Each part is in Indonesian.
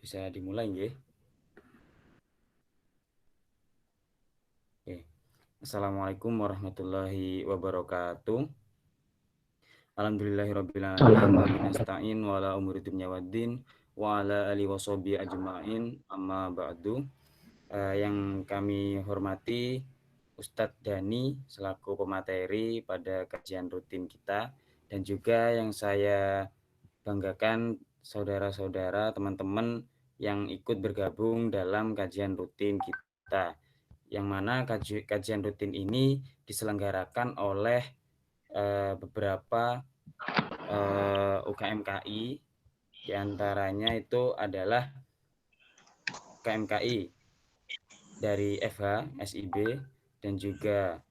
Bisa dimulai nggih? Oke. Assalamualaikum warahmatullahi wabarakatuh. Alhamdulillahirabbil alamin wa binasta'in wa ala umuri dunya waddin wa ala alihi washabihi ajmain amma ba'du. Yang kami hormati Ustadz Dani selaku pemateri pada kajian rutin kita, dan juga yang saya banggakan saudara-saudara, teman-teman yang ikut bergabung dalam kajian rutin kita, yang mana kajian rutin ini diselenggarakan oleh beberapa UKMKI, diantaranya itu adalah UKMKI dari FH, SIB, dan juga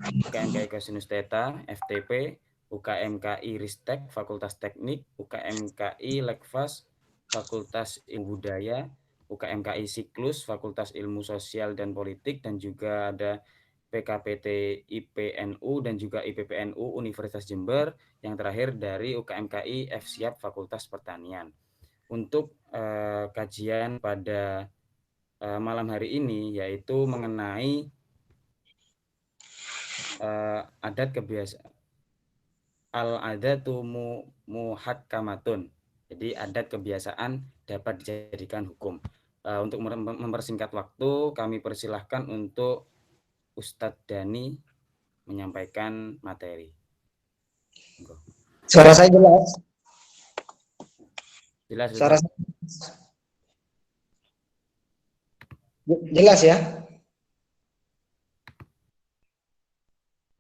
UKMKI Cosinus Theta, FTP, UKMKI Ristek, Fakultas Teknik, UKMKI Lekfas, Fakultas Ilmu Budaya, UKMKI Siklus, Fakultas Ilmu Sosial dan Politik, dan juga ada PKPT IPNU dan juga IPPNU Universitas Jember, yang terakhir dari UKMKI FSIAP Fakultas Pertanian. Untuk kajian pada malam hari ini yaitu mengenai adat kebiasaan al-adatu muhakkamatun. Jadi adat kebiasaan dapat dijadikan hukum. Untuk mempersingkat waktu, kami persilahkan untuk Ustadz Dani menyampaikan materi. Suara saya jelas? Jelas, Suara saya jelas ya?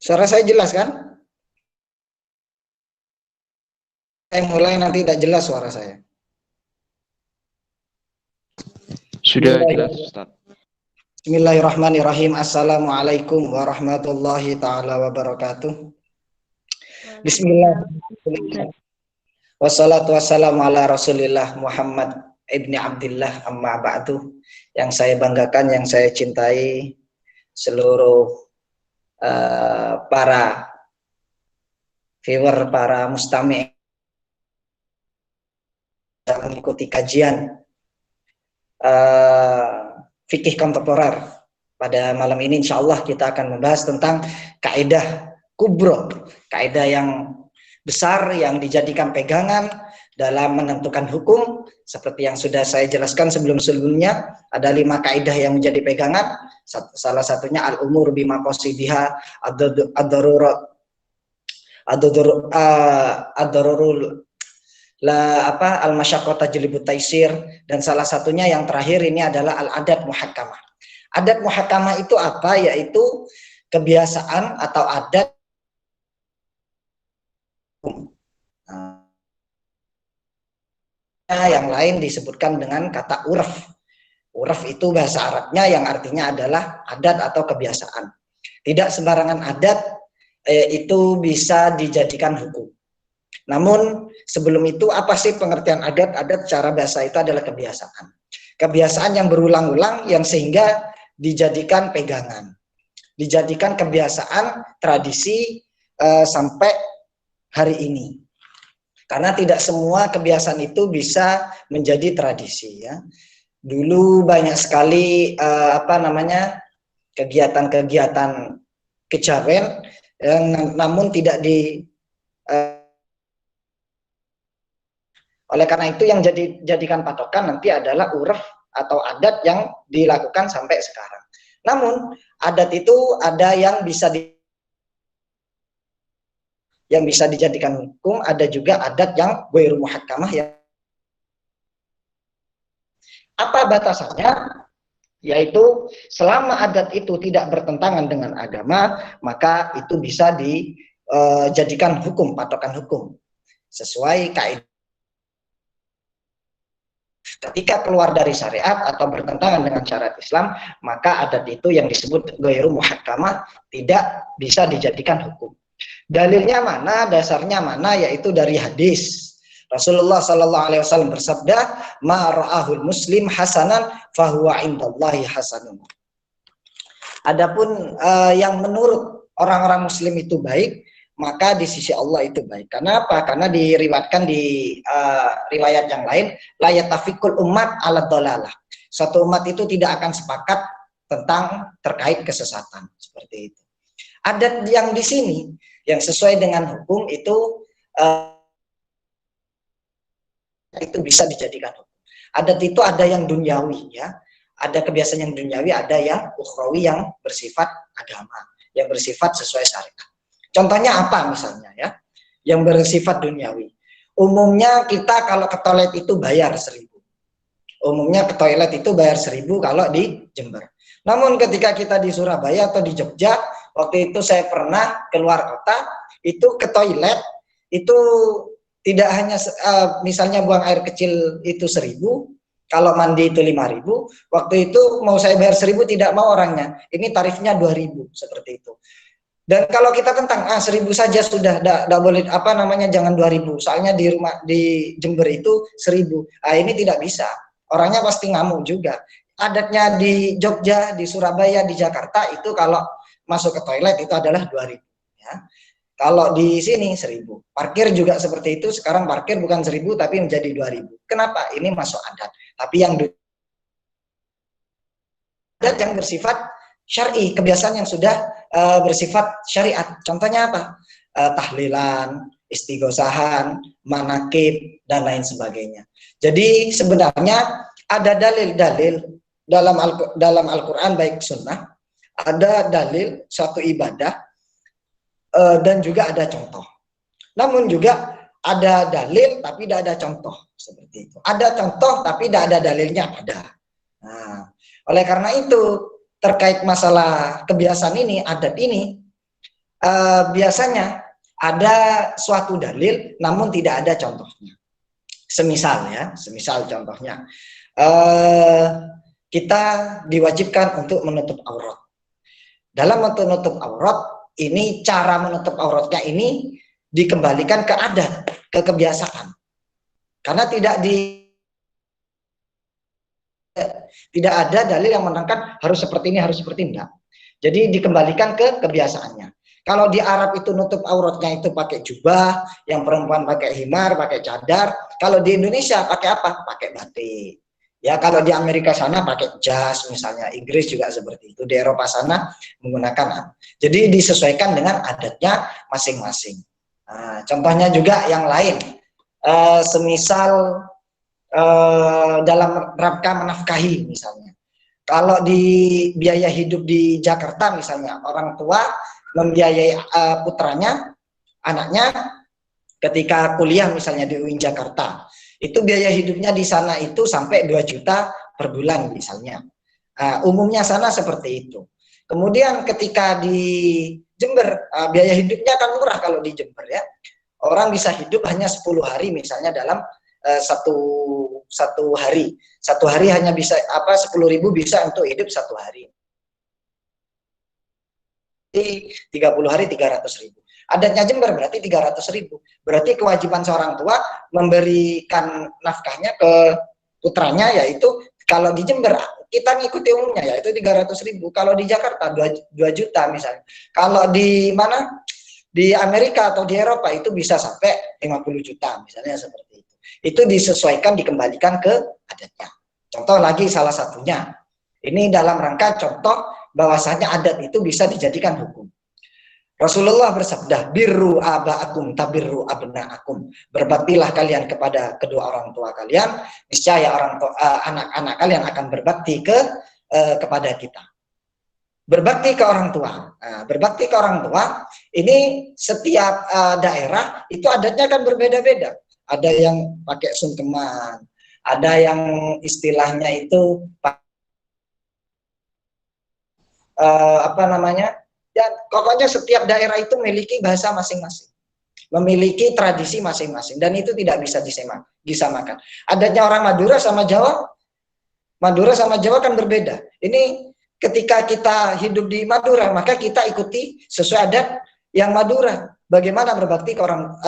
Suara saya jelas kan? Saya mulai nanti tidak jelas suara saya. Sudah jelas, Ustaz. Bismillahirrahmanirrahim. Assalamualaikum warahmatullahi ta'ala wabarakatuh. Bismillahirrahmanirrahim. Wassalatu wassalamu ala rasulillah Muhammad ibni Abdillah amma ba'du. Yang saya banggakan, yang saya cintai seluruh para viewer, para mustami' yang mengikuti kajian fikih kontemporer. Pada malam ini insya Allah kita akan membahas tentang kaidah kubro, kaidah yang besar yang dijadikan pegangan dalam menentukan hukum. Seperti yang sudah saya jelaskan sebelum-sebelumnya, ada 5 kaidah yang menjadi pegangan. Salah satunya al-umur bima qasidiha, ad-darurat, ad-darurul al-masyaqqah tajlibut taisir, dan salah satunya yang terakhir ini adalah al-adat muhakkamah. Adat muhakkamah itu apa? Yaitu kebiasaan atau adat yang lain disebutkan dengan kata urf. Urf itu bahasa Arabnya yang artinya adalah adat atau kebiasaan. Tidak sembarangan adat itu bisa dijadikan hukum. Namun sebelum itu, apa sih pengertian adat? Adat secara bahasa itu adalah kebiasaan. Kebiasaan yang berulang-ulang yang sehingga dijadikan pegangan. Dijadikan kebiasaan, tradisi sampai hari ini. Karena tidak semua kebiasaan itu bisa menjadi tradisi ya. Dulu banyak sekali kegiatan-kegiatan kejawen yang namun tidak di oleh karena itu yang jadikan patokan nanti adalah urf atau adat yang dilakukan sampai sekarang. Namun adat itu ada yang bisa dijadikan hukum, ada juga adat yang ghairu muhakkamah. Ya. Apa batasannya? Yaitu selama adat itu tidak bertentangan dengan agama, maka itu bisa dijadikan hukum, patokan hukum sesuai kaidah. Ketika keluar dari syariat atau bertentangan dengan syariat Islam, maka adat itu yang disebut ghairu muhakkamah tidak bisa dijadikan hukum. Dalilnya mana? Dasarnya mana? Yaitu dari hadis. Rasulullah sallallahu alaihi wasallam bersabda, "Ma ra'ahul muslim hasanan fahuwa indallahi hasanun." Adapun yang menurut orang-orang muslim itu baik, maka di sisi Allah itu baik. Karena apa? Karena diriwayatkan di riwayat yang lain, la yatafikul umat ala dolalah. Suatu umat itu tidak akan sepakat tentang terkait kesesatan, seperti itu. Adat yang di sini yang sesuai dengan hukum itu bisa dijadikan hukum. Adat itu ada yang duniawi, ya, ada kebiasaan yang duniawi, ada yang ukhrawi yang bersifat agama, yang bersifat sesuai syariat. Contohnya apa misalnya, ya, yang bersifat duniawi. Umumnya kita kalau ke toilet itu bayar 1.000. Umumnya ke toilet itu bayar 1.000 kalau di Jember. Namun ketika kita di Surabaya atau di Jogja, waktu itu saya pernah keluar kota, itu ke toilet itu tidak hanya misalnya buang air kecil itu 1.000, kalau mandi itu 5.000. Waktu itu mau saya bayar 1.000 tidak mau orangnya. Ini tarifnya 2.000 seperti itu. Dan kalau kita tentang 1.000 saja sudah, tidak boleh apa namanya, jangan 2.000. Soalnya di rumah di Jember itu 1.000. Ini tidak bisa. Orangnya pasti ngamuk juga. Adatnya di Jogja, di Surabaya, di Jakarta itu kalau masuk ke toilet itu adalah 2.000. Ya. Kalau di sini 1.000. Parkir juga seperti itu. Sekarang parkir bukan 1.000 tapi menjadi 2.000. Kenapa? Ini masuk adat. Tapi yang adat yang bersifat syar'i, kebiasaan yang sudah bersifat syariat. Contohnya apa? Tahlilan, istighosahan, manakib, dan lain sebagainya. Jadi sebenarnya ada dalil-dalil dalam Al-Quran baik sunnah, ada dalil suatu ibadah, dan juga ada contoh. Namun juga ada dalil tapi tidak ada contoh, seperti itu. Ada contoh tapi tidak ada dalilnya, ada. Nah, oleh karena itu terkait masalah kebiasaan ini, adat ini, biasanya ada suatu dalil namun tidak ada contohnya. Semisal, ya, semisal contohnya, kita diwajibkan untuk menutup aurat. Dalam menutup aurat ini, cara menutup auratnya ini dikembalikan ke adat, ke kebiasaan. Karena tidak ada dalil yang menerangkan harus seperti ini, harus seperti ini. Enggak. Jadi dikembalikan ke kebiasaannya. Kalau di Arab itu nutup auratnya itu pakai jubah, yang perempuan pakai himar, pakai cadar. Kalau di Indonesia pakai apa? Pakai batik. Ya, kalau di Amerika sana pakai jas misalnya, Inggris juga seperti itu, di Eropa sana menggunakan. Jadi disesuaikan dengan adatnya masing-masing. Nah, contohnya juga yang lain, semisal dalam rangka menafkahi misalnya. Kalau di biaya hidup di Jakarta misalnya, orang tua membiayai putranya, anaknya ketika kuliah misalnya di UIN Jakarta, itu biaya hidupnya di sana itu sampai 2 juta per bulan misalnya. Umumnya sana seperti itu. Kemudian ketika di Jember, biaya hidupnya akan murah kalau di Jember, ya. Orang bisa hidup hanya 10 hari misalnya dalam satu hari. Satu hari hanya bisa 10.000 bisa untuk hidup 1 hari. Jadi 30 hari 300.000. Adatnya Jember berarti 300.000. Berarti kewajiban seorang tua memberikan nafkahnya ke putranya, yaitu kalau di Jember kita ngikuti umumnya yaitu 300.000. Kalau di Jakarta 2 juta misalnya. Kalau di mana? Di Amerika atau di Eropa itu bisa sampai 50 juta misalnya, seperti itu. Itu disesuaikan, dikembalikan ke adatnya. Contoh lagi salah satunya. Ini dalam rangka contoh bahwasanya adat itu bisa dijadikan hukum. Rasulullah bersabda, birru aba'akum tabirru abna'akum. Berbaktilah kalian kepada kedua orang tua kalian, niscaya anak-anak kalian akan berbakti kepada kita. Berbakti ke orang tua. Nah, berbakti ke orang tua ini setiap daerah itu adatnya kan berbeda-beda. Ada yang pakai sungkeman, ada yang istilahnya itu ya, pokoknya setiap daerah itu memiliki bahasa masing-masing, memiliki tradisi masing-masing, dan itu tidak bisa disamakan. Adatnya orang Madura sama Jawa kan berbeda. Ini ketika kita hidup di Madura, maka kita ikuti sesuai adat yang Madura. Bagaimana berbakti ke orang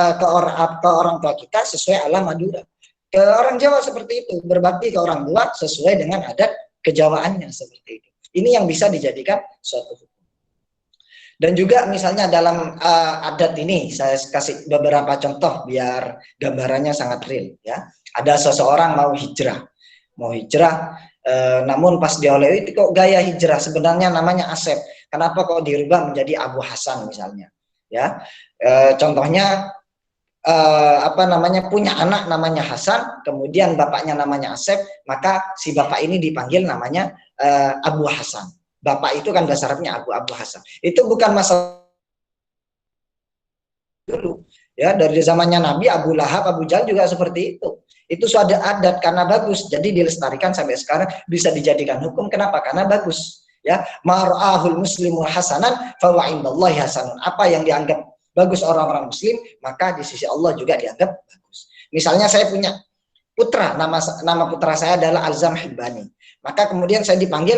tua kita sesuai ala Madura. Ke orang Jawa seperti itu, berbakti ke orang tua sesuai dengan adat kejawaannya, seperti itu. Ini yang bisa dijadikan suatu hukum. Dan juga misalnya dalam adat ini saya kasih beberapa contoh biar gambarannya sangat real ya. Ada seseorang mau hijrah, namun pas diolehi itu kok gaya hijrah sebenarnya namanya Asep. Kenapa kok dirubah menjadi Abu Hasan misalnya? Ya, contohnya apa namanya, punya anak namanya Hasan, kemudian bapaknya namanya Asep, maka si bapak ini dipanggil namanya Abu Hasan. Bapak itu kan bahasa Arabnya Abu Hasan. Itu bukan masalah dulu ya, dari zamannya Nabi, Abu Lahab, Abu Jahal juga seperti itu. Itu sudah adat karena bagus, jadi dilestarikan sampai sekarang bisa dijadikan hukum. Kenapa? Karena bagus ya. Mar'ahul muslimul hasanan fa wa indallahi hasanun. Apa yang dianggap bagus orang-orang muslim, maka di sisi Allah juga dianggap bagus. Misalnya saya punya putra, nama putra saya adalah Azam Hibbani. Maka kemudian saya dipanggil,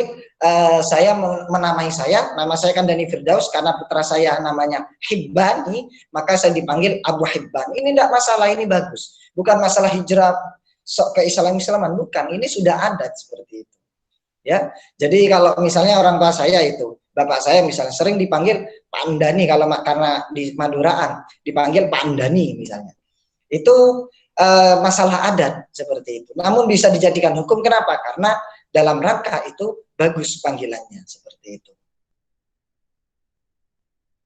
saya menamai saya, nama saya kan Dani Firdaus, karena putra saya namanya Hibbani, maka saya dipanggil Abu Hibban. Ini tidak masalah, ini bagus. Bukan masalah hijrah sok ke Islaman, bukan. Ini sudah adat seperti itu. Ya, jadi kalau misalnya orang tua saya itu, bapak saya misalnya sering dipanggil Pak Andani, kalau karena di Maduraan dipanggil Pak Andani misalnya. Itu masalah adat seperti itu. Namun bisa dijadikan hukum, kenapa? Karena dalam rangka itu bagus panggilannya seperti itu.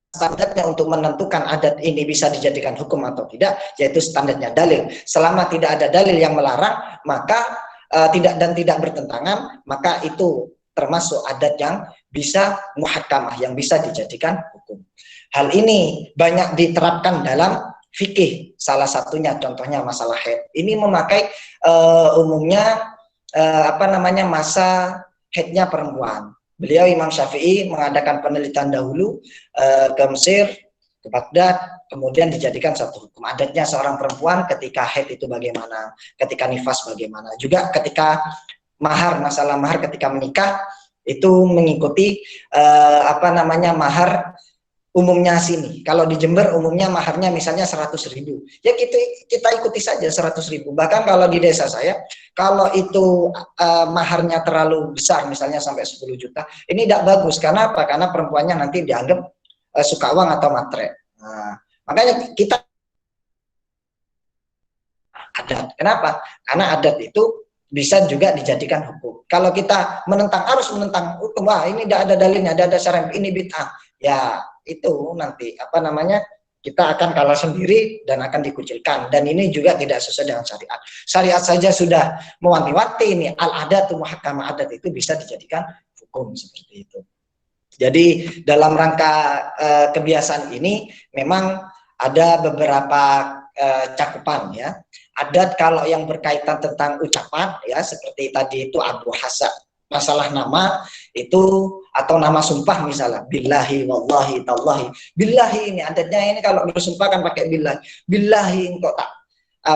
Standarnya untuk menentukan adat ini bisa dijadikan hukum atau tidak, yaitu standarnya dalil. Selama tidak ada dalil yang melarang, maka tidak bertentangan, maka itu termasuk adat yang bisa muhakkamah, yang bisa dijadikan hukum. Hal ini banyak diterapkan dalam fikih, salah satunya contohnya masalah haid. Ini memakai umumnya masa haidnya perempuan. Beliau Imam Syafi'i mengadakan penelitian dahulu ke Mesir, ke Baghdad, kemudian dijadikan satu hukum. Adatnya seorang perempuan ketika haid itu bagaimana, ketika nifas bagaimana, juga ketika mahar, masalah mahar ketika menikah itu mengikuti mahar umumnya sini. Kalau di Jember umumnya maharnya misalnya 100.000. Ya kita ikuti saja 100.000. Bahkan kalau di desa saya, kalau itu maharnya terlalu besar misalnya sampai 10 juta, ini tidak bagus. Karena apa? Karena perempuannya nanti dianggap suka uang atau matre. Nah, makanya kita adat. Kenapa? Karena adat itu bisa juga dijadikan hukum. Kalau kita harus menentang hukum, wah ini tidak ada dalilnya, ada dasar ini bid'ah. Ya itu nanti kita akan kalah sendiri dan akan dikucilkan, dan ini juga tidak sesuai dengan syariat. Syariat saja sudah mewanti-wanti ini, al-adat muhakkamah, adat itu bisa dijadikan hukum seperti itu. Jadi dalam rangka kebiasaan ini memang ada beberapa cakupan ya. Adat kalau yang berkaitan tentang ucapan ya, seperti tadi itu Abu Hasan, masalah nama itu atau nama sumpah misalnya billahi wallahi tallahi. Billahi ini adatnya ini kalau bersumpah kan pakai billahi. Billahi kok tak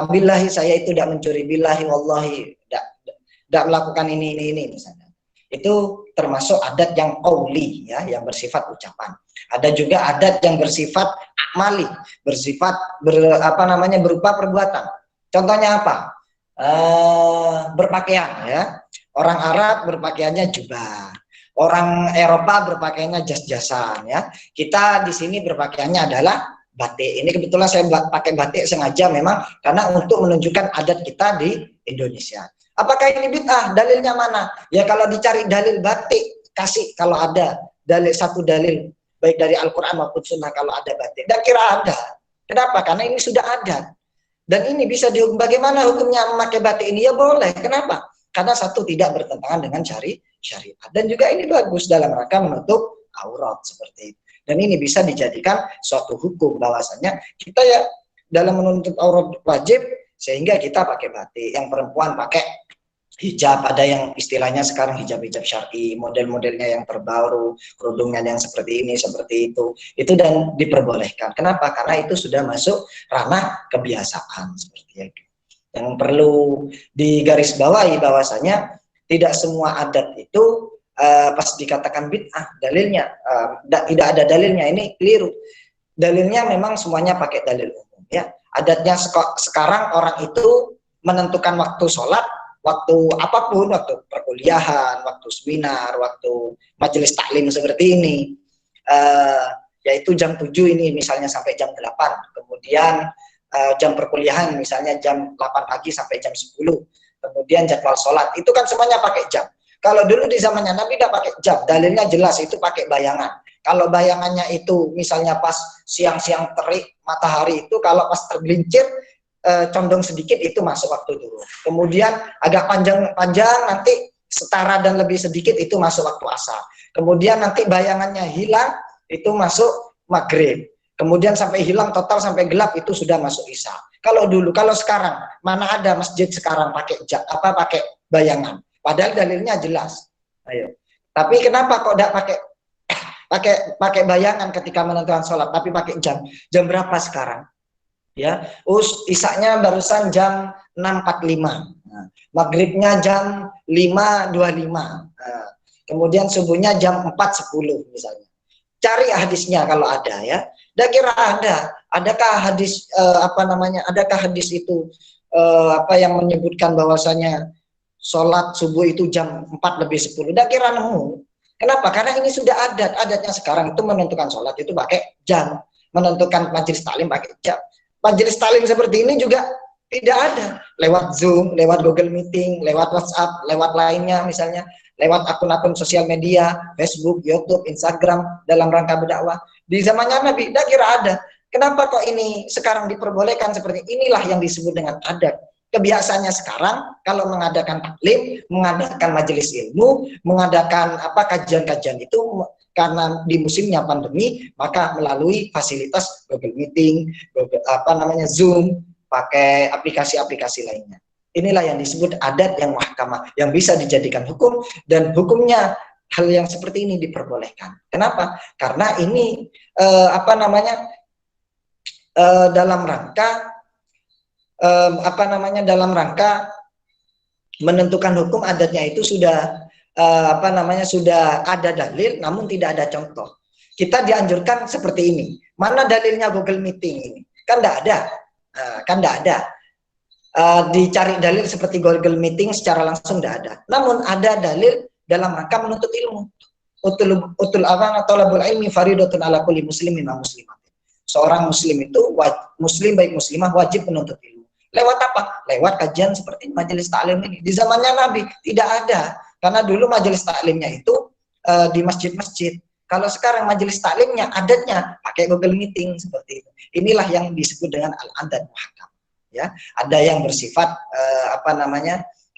billahi saya itu tidak mencuri, billahi wallahi tidak melakukan ini misalnya. Itu termasuk adat yang qauli ya, yang bersifat ucapan. Ada juga adat yang bersifat amali, bersifat berupa perbuatan. Contohnya apa? Berpakaian ya. Orang Arab berpakaiannya jubah, orang Eropa berpakaiannya jas-jasan ya. Kita di sini berpakaiannya adalah batik. Ini kebetulan saya pakai batik sengaja memang karena untuk menunjukkan adat kita di Indonesia. Apakah ini bid'ah? Dalilnya mana? Ya kalau dicari dalil batik, kasih kalau ada satu dalil baik dari Al-Qur'an maupun Sunnah kalau ada batik. Dan kira ada. Kenapa? Karena ini sudah ada. Dan ini bisa dihukum. Bagaimana hukumnya memakai batik ini? Ya boleh. Kenapa? Karena satu tidak bertentangan dengan syariat. Dan juga ini bagus dalam rangka menutup aurat seperti itu. Dan ini bisa dijadikan suatu hukum bahwasanya kita ya dalam menutup aurat wajib, sehingga kita pakai batik. Yang perempuan pakai hijab, ada yang istilahnya sekarang hijab-hijab syar'i, model-modelnya yang terbaru, kerudungnya yang seperti ini, seperti itu dan diperbolehkan. Kenapa? Karena itu sudah masuk ranah kebiasaan seperti itu. Yang perlu digarisbawahi bahwasanya tidak semua adat itu pas dikatakan bid'ah, dalilnya tidak ada dalilnya, ini keliru. Dalilnya memang semuanya pakai dalil umum ya. Adatnya sekarang orang itu menentukan waktu sholat, waktu apapun, waktu perkuliahan, waktu seminar, waktu majelis taklim seperti ini, yaitu jam 7 ini misalnya sampai jam 8, kemudian jam perkuliahan misalnya jam 8 pagi sampai jam 10, kemudian jadwal sholat, itu kan semuanya pakai jam. Kalau dulu di zamannya Nabi tidak pakai jam, dalilnya jelas itu pakai bayangan. Kalau bayangannya itu misalnya pas siang-siang terik matahari itu, kalau pas tergelincir condong sedikit itu masuk waktu dulu. Kemudian agak panjang nanti setara dan lebih sedikit itu masuk waktu asar. Kemudian nanti bayangannya hilang itu masuk maghrib. Kemudian sampai hilang total sampai gelap itu sudah masuk isya. Kalau dulu, kalau sekarang mana ada masjid sekarang pakai bayangan? Padahal dalilnya jelas. Ayo. Tapi kenapa kok tidak pakai bayangan ketika menentukan sholat, tapi pakai jam? Jam berapa sekarang? Ya, isaknya barusan jam 6.45. Nah, maghribnya jam 5.25. Nah, kemudian subuhnya jam 4.10 misalnya. Cari hadisnya kalau ada ya. Dan kira adakah hadis adakah hadis itu yang menyebutkan bahwasanya sholat subuh itu jam 4:10. Dan kira nemu. Kenapa? Karena ini sudah adatnya sekarang itu menentukan sholat itu pakai jam, menentukan majelis taklim pakai jam. Majelis taklim seperti ini juga tidak ada, lewat Zoom, lewat Google Meeting, lewat WhatsApp, lewat lainnya misalnya, lewat akun-akun sosial media, Facebook, YouTube, Instagram dalam rangka berdakwah. Di zamannya Nabi, tidak kira ada. Kenapa kok ini sekarang diperbolehkan seperti inilah yang disebut dengan adat. Kebiasaannya sekarang kalau mengadakan taklim, mengadakan majelis ilmu, mengadakan kajian-kajian itu karena di musimnya pandemi, maka melalui fasilitas Google Meeting, Zoom, pakai aplikasi-aplikasi lainnya. Inilah yang disebut adat yang muhkamah, yang bisa dijadikan hukum, dan hukumnya hal yang seperti ini diperbolehkan. Kenapa? Karena ini dalam rangka menentukan hukum, adatnya itu sudah sudah ada dalil, namun tidak ada contoh. Kita dianjurkan seperti ini. Mana dalilnya Google Meeting ini? Kan tidak ada. Dicari dalil seperti Google Meeting secara langsung tidak ada. Namun ada dalil dalam rangka menuntut ilmu. Thalabul ilmi faridatun ala kulli muslimin wa muslimat. Seorang muslim itu muslim baik muslimah wajib menuntut ilmu. Lewat apa? Lewat kajian seperti majelis taklim ini. Di zamannya Nabi tidak ada. Karena dulu majelis taklimnya itu di masjid-masjid. Kalau sekarang majelis taklimnya adatnya pakai Google Meeting seperti itu. Inilah yang disebut dengan al-adat muhakam. Ya, ada yang bersifat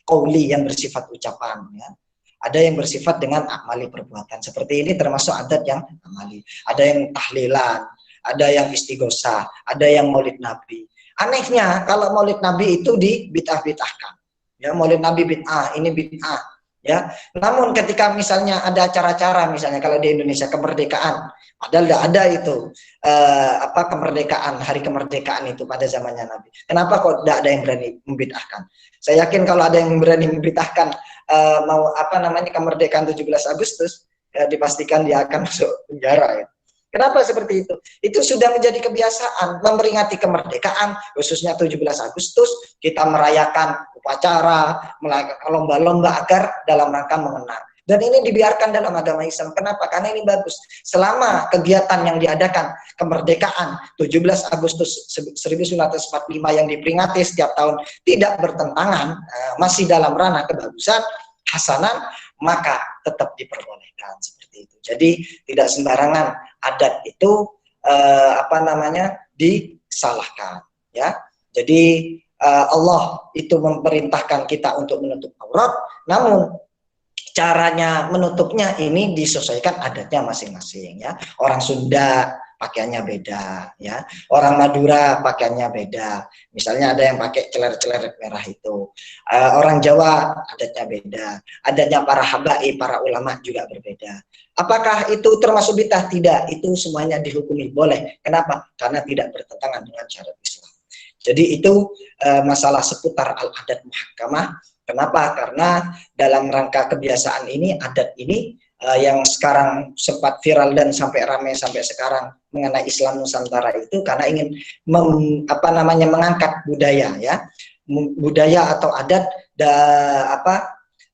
qauli, yang bersifat ucapan, ya. Ada yang bersifat dengan amali perbuatan. Seperti ini termasuk adat yang amali. Ada yang tahlilan, ada yang istighosah, ada yang maulid Nabi. Anehnya kalau maulid Nabi itu dibid'ah-bid'ahkan. Ya, maulid Nabi bid'ah, ini bid'ah, ya. Namun ketika misalnya ada acara-acara, misalnya kalau di Indonesia kemerdekaan, padahal tidak ada itu kemerdekaan, hari kemerdekaan itu pada zamannya Nabi. Kenapa kok tidak ada yang berani membid'ahkan? Saya yakin kalau ada yang berani membid'ahkan kemerdekaan 17 Agustus, ya, dipastikan dia akan masuk penjara, ya. Kenapa seperti itu? Itu sudah menjadi kebiasaan memperingati kemerdekaan, khususnya 17 Agustus, kita merayakan upacara, melakukan lomba-lomba agar dalam rangka mengenang. Dan ini dibiarkan dalam agama Islam. Kenapa? Karena ini bagus. Selama kegiatan yang diadakan kemerdekaan 17 Agustus 1945 yang diperingati setiap tahun tidak bertentangan, masih dalam ranah kebagusan, hasanah, maka tetap diperbolehkan seperti itu. Jadi tidak sembarangan adat itu disalahkan, ya. Jadi Allah itu memerintahkan kita untuk menutup aurat, namun caranya menutupnya ini disesuaikan adatnya masing-masing, ya. Orang Sunda pakaiannya beda, ya. Orang Madura pakaiannya beda. Misalnya ada yang pakai celer-celer merah itu. Orang Jawa adatnya beda. Adatnya para habaib, para ulama juga berbeda. Apakah itu termasuk bid'ah? Tidak. Itu semuanya dihukumi boleh. Kenapa? Karena tidak bertentangan dengan syariat Islam. Jadi itu masalah seputar al-adat muhakkamah. Kenapa? Karena dalam rangka kebiasaan ini, adat ini yang sekarang sempat viral dan sampai ramai sampai sekarang mengenai Islam Nusantara itu karena ingin mengangkat budaya, ya, budaya atau adat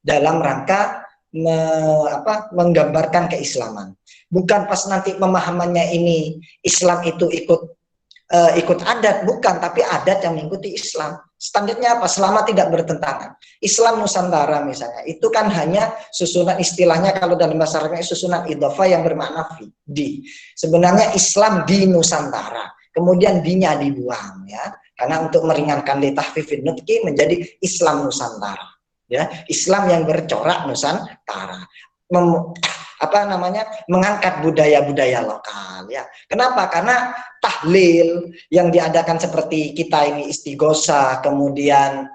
dalam rangka menggambarkan keislaman. Bukan pas nanti pemahamannya ini Islam itu ikut adat, bukan, tapi adat yang mengikuti Islam. Standarnya apa? Selama tidak bertentangan. Islam Nusantara misalnya, itu kan hanya susunan, istilahnya kalau dalam bahasa Arabnya susunan idhofah yang bermakna di. Sebenarnya Islam di Nusantara, kemudian dinya dibuang ya, karena untuk meringankan litahfifin nutki menjadi Islam Nusantara. Ya, Islam yang bercorak Nusantara. Mengangkat budaya-budaya lokal ya. Kenapa? Karena tahlil yang diadakan seperti kita ini istighosa, kemudian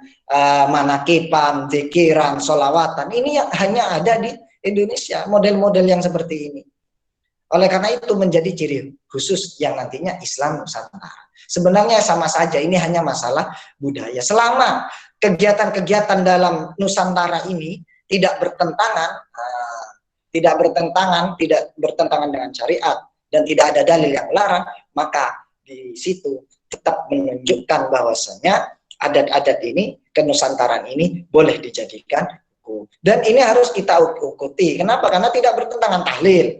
manakipan, zikiran, sholawatan, ini yang hanya ada di Indonesia, model-model yang seperti ini. Oleh karena itu menjadi ciri khusus yang nantinya Islam Nusantara. Sebenarnya sama saja, ini hanya masalah budaya. Selama kegiatan-kegiatan dalam Nusantara ini tidak bertentangan dengan syariat dan tidak ada dalil yang melarang, maka di situ tetap menunjukkan bahwasanya adat-adat ini, kenusantaraan ini boleh dijadikan hukum. Dan ini harus kita ikuti. Kenapa? Karena tidak bertentangan. Tahlil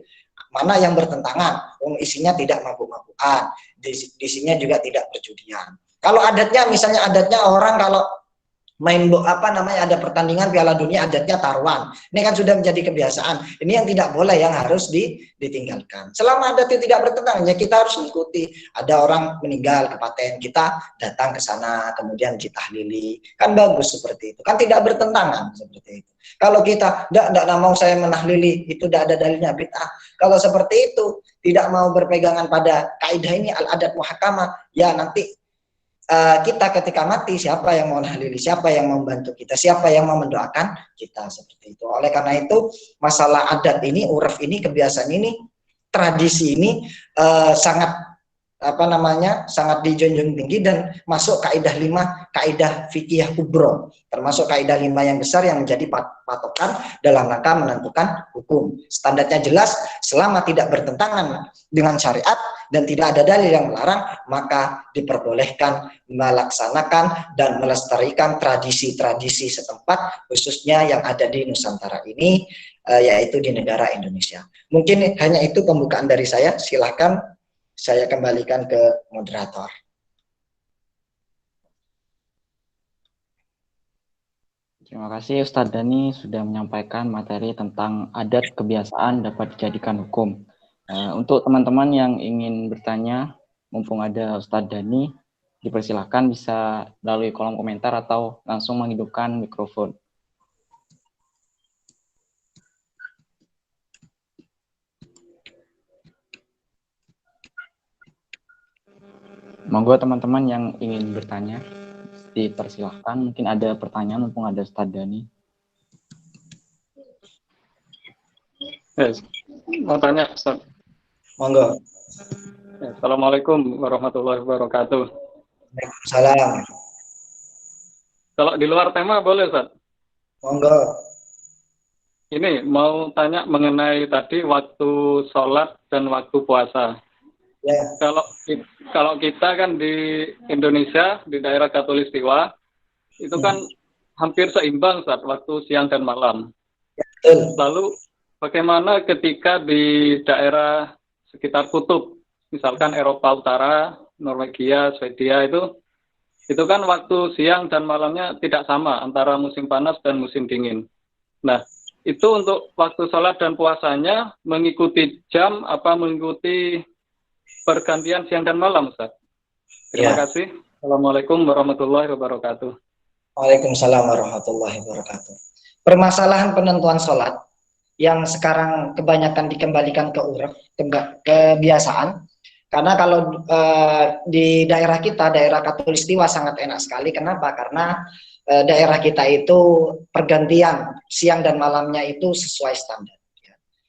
mana yang bertentangan? Isinya tidak mabuk-mabukan, isinya juga tidak perjudian. Kalau adatnya, misalnya adatnya orang kalau main ada pertandingan Piala Dunia adatnya taruhan. Ini kan sudah menjadi kebiasaan. Ini yang tidak boleh, yang harus ditinggalkan. Selama adat itu tidak bertentangan, ya kita harus mengikuti. Ada orang meninggal kepaten, kita datang ke sana, kemudian ditahlili. Kan bagus seperti itu. Kan tidak bertentangan seperti itu. Kalau kita tidak mau saya menahlili, itu tidak ada dalilnya, bid'ah. Kalau seperti itu, tidak mau berpegangan pada kaidah ini al-adat muhakamah, ya nanti kita ketika mati, siapa yang mau nahlili, siapa yang membantu kita, siapa yang mau mendoakan kita, seperti itu. Oleh karena itu masalah adat ini, uruf ini, kebiasaan ini, tradisi ini sangat sangat dijunjung tinggi dan masuk kaidah 5, kaidah fikih kubro, termasuk kaidah 5 yang besar yang menjadi patokan dalam rangka menentukan hukum. Standarnya jelas, selama tidak bertentangan dengan syariat dan tidak ada dalil yang melarang, maka diperbolehkan melaksanakan dan melestarikan tradisi-tradisi setempat, khususnya yang ada di Nusantara ini, yaitu di negara Indonesia. Mungkin hanya itu pembukaan dari saya. Silahkan saya kembalikan ke moderator. Terima kasih Ustadz Dhani sudah menyampaikan materi tentang adat kebiasaan dapat dijadikan hukum. Untuk teman-teman yang ingin bertanya, mumpung ada Ustadz Dhani, dipersilahkan bisa melalui kolom komentar atau langsung menghidupkan mikrofon. Monggo teman-teman yang ingin bertanya, dipersilahkan. Mungkin ada pertanyaan mumpung ada Ustadz Dhani. Yes. Mau tanya Ustaz. Monggo. Assalamualaikum warahmatullahi wabarakatuh. Waalaikumsalam. Kalau di luar tema boleh Ustaz? Monggo. Ini mau tanya mengenai tadi waktu sholat dan waktu puasa. Ya. Kalau kita kan di Indonesia, di daerah Khatulistiwa, itu kan hampir seimbang Ustaz, waktu siang dan malam. Betul. Lalu bagaimana ketika di daerah sekitar kutub, misalkan Eropa Utara, Norwegia, Swedia itu kan waktu siang dan malamnya tidak sama antara musim panas dan musim dingin. Nah, itu untuk waktu sholat dan puasanya mengikuti jam apa mengikuti pergantian siang dan malam, Ustaz? Terima kasih. Assalamualaikum warahmatullahi wabarakatuh. Waalaikumsalam warahmatullahi wabarakatuh. Permasalahan penentuan sholat yang sekarang kebanyakan dikembalikan ke uruf, kebiasaan. Karena kalau di daerah kita, daerah Khatulistiwa sangat enak sekali. Kenapa? Karena daerah kita itu pergantian siang dan malamnya itu sesuai standar.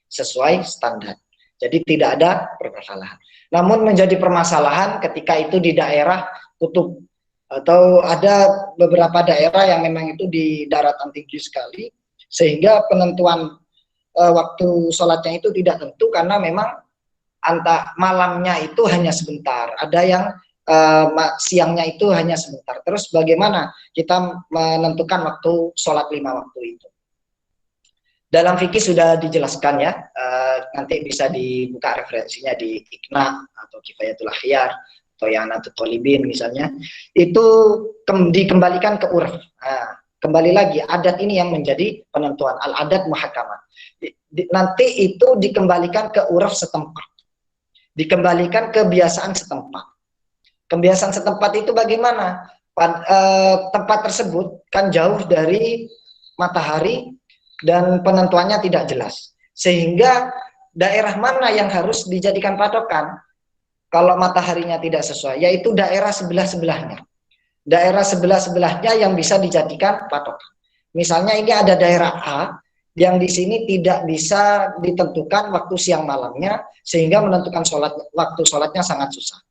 Sesuai standar. Jadi tidak ada permasalahan. Namun menjadi permasalahan ketika itu di daerah kutub atau ada beberapa daerah yang memang itu di daratan tinggi sekali sehingga penentuan waktu sholatnya itu tidak tentu karena memang malamnya itu hanya sebentar, ada yang siangnya itu hanya sebentar. Terus bagaimana kita menentukan waktu sholat 5 waktu itu? Dalam fikih sudah dijelaskan ya, nanti bisa dibuka referensinya di Iqna atau Kifayatul Akhyar atau Yanatul Thalibin misalnya, itu dikembalikan ke urf. Nah, kembali lagi adat ini yang menjadi penentuan, al-adat muhakkamah. Nanti itu dikembalikan ke urf setempat, dikembalikan kebiasaan setempat. Kebiasaan setempat itu bagaimana? Tempat tersebut kan jauh dari matahari dan penentuannya tidak jelas, sehingga daerah mana yang harus dijadikan patokan kalau mataharinya tidak sesuai, yaitu daerah sebelah-sebelahnya. Daerah sebelah-sebelahnya yang bisa dijadikan patokan. Misalnya ini ada daerah A yang di sini tidak bisa ditentukan waktu siang malamnya, sehingga menentukan waktu sholatnya sangat susah.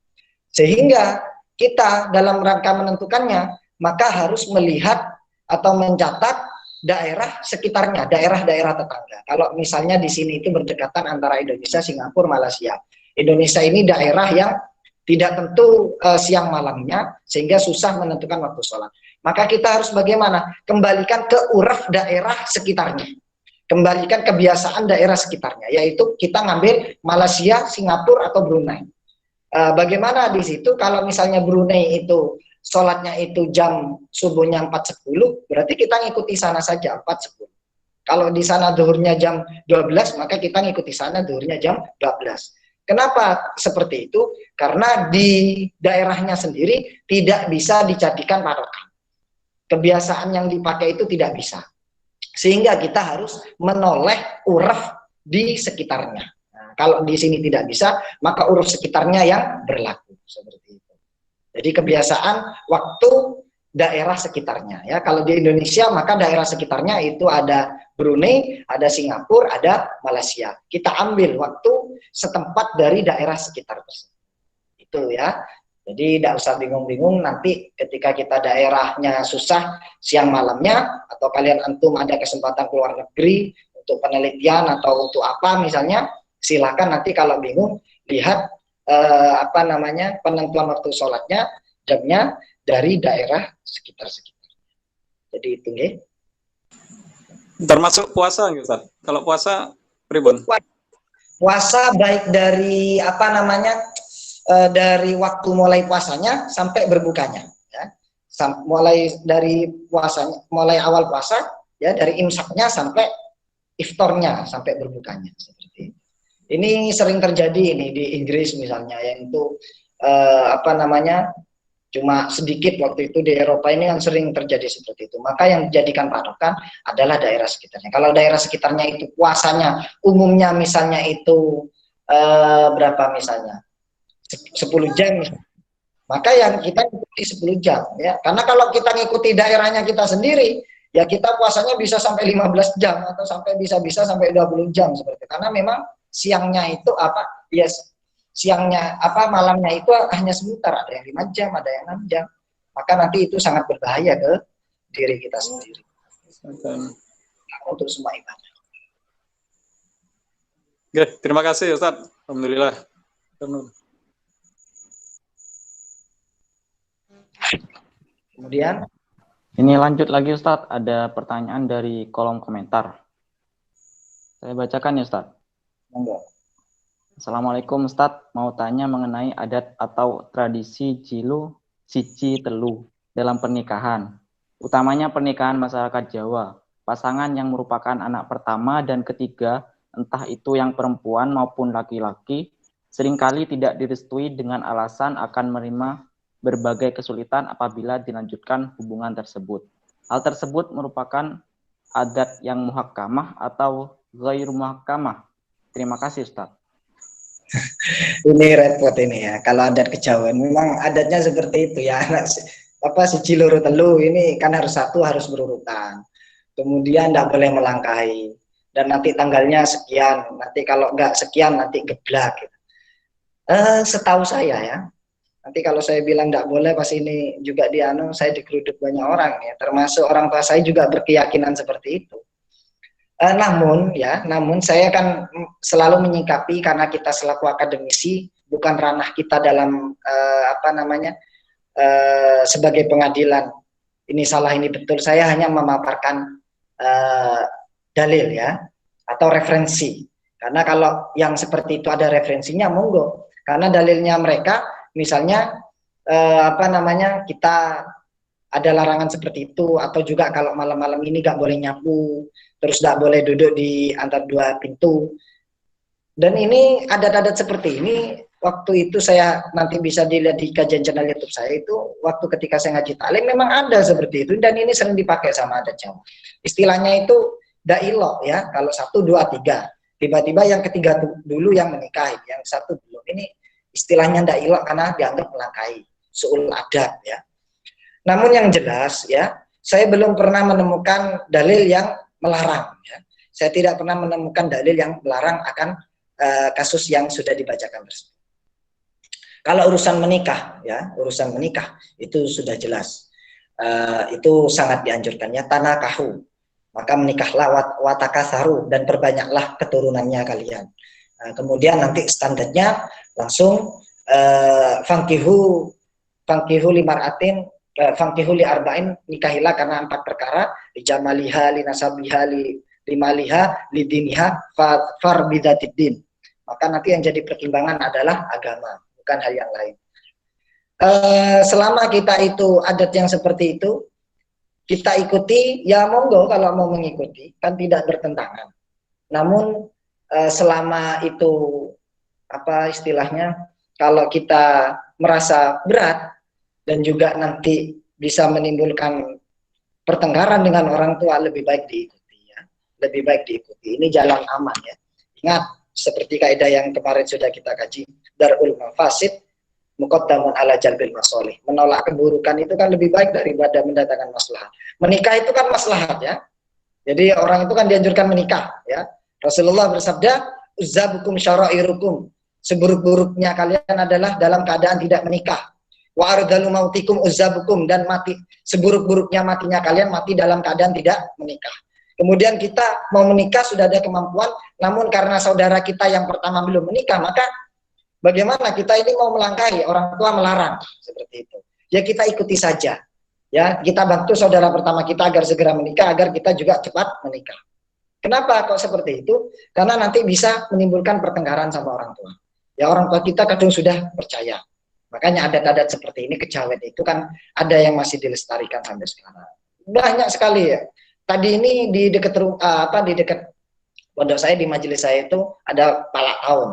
Sehingga kita dalam rangka menentukannya, maka harus melihat atau mencatat daerah sekitarnya, daerah-daerah tetangga. Kalau misalnya di sini itu berdekatan antara Indonesia, Singapura, Malaysia. Indonesia ini daerah yang tidak tentu siang malamnya, sehingga susah menentukan waktu sholat. Maka kita harus bagaimana? Kembalikan ke uraf daerah sekitarnya. Kembalikan kebiasaan daerah sekitarnya, yaitu kita ngambil Malaysia, Singapura, atau Brunei. Bagaimana di situ kalau misalnya Brunei itu sholatnya itu jam subuhnya 4.10, berarti kita ngikuti sana saja 4.10. Kalau di sana zuhurnya jam 12, maka kita ngikuti sana zuhurnya jam 12. Kenapa seperti itu? Karena di daerahnya sendiri tidak bisa dijadikan patokan. Kebiasaan yang dipakai itu tidak bisa. Sehingga kita harus menoleh uraf di sekitarnya. Nah, kalau di sini tidak bisa, maka uruf sekitarnya yang berlaku. Seperti itu. Jadi kebiasaan waktu daerah sekitarnya ya. Kalau di Indonesia maka daerah sekitarnya itu ada Brunei, ada Singapura, ada Malaysia. Kita ambil waktu setempat dari daerah sekitar tersebut. Itu ya. Jadi tidak usah bingung-bingung nanti ketika kita daerahnya susah siang malamnya, atau kalian antum ada kesempatan keluar negeri untuk penelitian atau untuk apa misalnya, silakan nanti kalau bingung lihat penentuan waktu sholatnya, jamnya dari daerah sekitar-sekitar. Jadi itu ya. Termasuk puasa gitu, Ustaz. Kalau puasa pribun? Puasa baik dari dari waktu mulai puasanya sampai berbukanya ya. Mulai dari puasanya, mulai awal puasa ya, dari imsaknya sampai iftornya sampai berbukanya, seperti itu. Ini sering terjadi ini di Inggris misalnya, yang itu cuma sedikit waktu itu. Di Eropa ini yang sering terjadi seperti itu. Maka yang dijadikan patokan adalah daerah sekitarnya. Kalau daerah sekitarnya itu puasanya umumnya misalnya itu berapa misalnya 10 jam misalnya, maka yang kita ikuti 10 jam ya. Karena kalau kita ngikuti daerahnya kita sendiri, ya kita puasanya bisa sampai 15 jam atau bisa sampai 20 jam seperti itu. Karena memang siangnya itu malamnya itu hanya sebentar, ada yang 5 jam, ada yang 6 jam. Maka nanti itu sangat berbahaya ke diri kita sendiri. Untuk semua ibadah. Oke, terima kasih Ustaz. Alhamdulillah. Kemudian ini lanjut lagi Ustadz, ada pertanyaan dari kolom komentar. Saya bacakan ya Ustadz. Assalamualaikum Ustadz, mau tanya mengenai adat atau tradisi jilu siji telu dalam pernikahan. Utamanya pernikahan masyarakat Jawa. Pasangan yang merupakan anak pertama dan ketiga, entah itu yang perempuan maupun laki-laki, seringkali tidak direstui dengan alasan akan menerima berbagai kesulitan apabila dilanjutkan hubungan tersebut. Hal tersebut merupakan adat yang muhakkamah atau ghairu muhakkamah. Terima kasih Ustaz. Ini repot ini ya. Kalau adat kejawen memang adatnya seperti itu ya. Siji loro telu ini kan harus berurutan. Kemudian tidak boleh melangkahi. Dan nanti tanggalnya sekian. Nanti kalau enggak sekian nanti geblak. Setahu saya ya. Nanti kalau saya bilang tidak boleh pas ini juga saya digeruduk banyak orang ya. Termasuk orang tua saya juga berkeyakinan seperti itu. Namun saya kan selalu menyikapi, karena kita selaku akademisi bukan ranah kita dalam sebagai pengadilan ini salah ini betul. Saya hanya memaparkan dalil ya, atau referensi. Karena kalau yang seperti itu ada referensinya, monggo. Karena dalilnya mereka, misalnya kita ada larangan seperti itu, atau juga kalau malam-malam ini nggak boleh nyapu, terus nggak boleh duduk di antara dua pintu. Dan ini adat-adat seperti ini, waktu itu saya nanti bisa dilihat di kajian channel YouTube saya itu, waktu ketika saya ngaji taklim memang ada seperti itu, dan ini sering dipakai sama adat Jawa. Istilahnya itu dailok ya, kalau 1, 2, 3. Tiba-tiba yang ketiga dulu yang menikahi, yang satu belum. Ini istilahnya dailok karena dianggap melangkahi, suul adab ya. Namun yang jelas ya, saya belum pernah menemukan dalil yang melarang ya. Saya tidak pernah menemukan dalil yang melarang akan kasus yang sudah dibacakan tersebut. Kalau urusan menikah ya, urusan menikah itu sudah jelas. Itu sangat dianjurkannya tanakahu. Maka menikahlah watakasaru dan perbanyaklah keturunannya kalian. Kemudian nanti standarnya langsung fangkihu limaratin, fangkihu li arba'in, nikahilah karena 4 perkara, li jamaliha, li nasabiha, li limaliha, li diniha, far bidatiddin. Maka nanti yang jadi pertimbangan adalah agama, bukan hal yang lain. Selama kita itu adat yang seperti itu, kita ikuti, ya monggo kalau mau mengikuti, kan tidak bertentangan. Namun selama itu, apa istilahnya, kalau kita merasa berat, dan juga nanti bisa menimbulkan pertengkaran dengan orang tua, lebih baik diikuti ya. Lebih baik diikuti, ini jalan aman ya. Ingat, seperti kaidah yang kemarin sudah kita kaji, darul mafasid muqaddamun ala jalbil masolih. Menolak keburukan itu kan lebih baik daripada mendatangkan maslahat. Menikah itu kan maslahat ya. Jadi orang itu kan dianjurkan menikah ya. Rasulullah bersabda, uzzabukum syara'irukum. Seburuk-buruknya kalian adalah dalam keadaan tidak menikah. Wa ardalu mautikum uzzabukum, dan mati seburuk-buruknya matinya kalian mati dalam keadaan tidak menikah. Kemudian kita mau menikah sudah ada kemampuan, namun karena saudara kita yang pertama belum menikah, maka bagaimana kita ini mau melangkahi, orang tua melarang seperti itu. Ya kita ikuti saja. Ya, kita bantu saudara pertama kita agar segera menikah, agar kita juga cepat menikah. Kenapa kok seperti itu? Karena nanti bisa menimbulkan pertengkaran sama orang tua. Ya orang tua kita kadang sudah percaya. Makanya adat-adat seperti ini, kejawen itu kan ada yang masih dilestarikan sampai sekarang. Banyak sekali ya. Tadi ini di dekat pondok saya, di majelis saya itu ada palak tahun.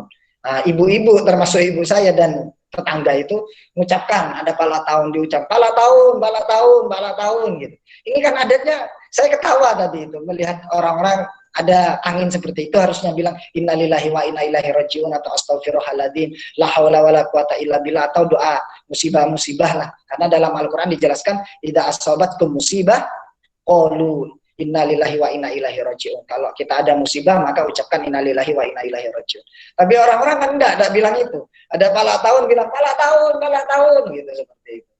Ibu-ibu termasuk ibu saya dan tetangga itu mengucapkan ada palak tahun, diucap palak tahun gitu. Ini kan adatnya, saya ketawa tadi itu melihat orang-orang ada angin seperti itu, harusnya bilang innalillahi wa inna ilaihi rajiun atau astaghfirullahaladzim la haula wala quwata illa billah, atau doa musibah-musibah lah. Karena dalam Al-Qur'an dijelaskan idza asabatkum musibah qalu innalillahi wa inna ilaihi rajiun. Kalau kita ada musibah maka ucapkan innalillahi wa inna ilaihi rajiun. Tapi orang-orang kan enggak bilang itu. Ada palak tahun bilang palak tahun gitu, seperti itu.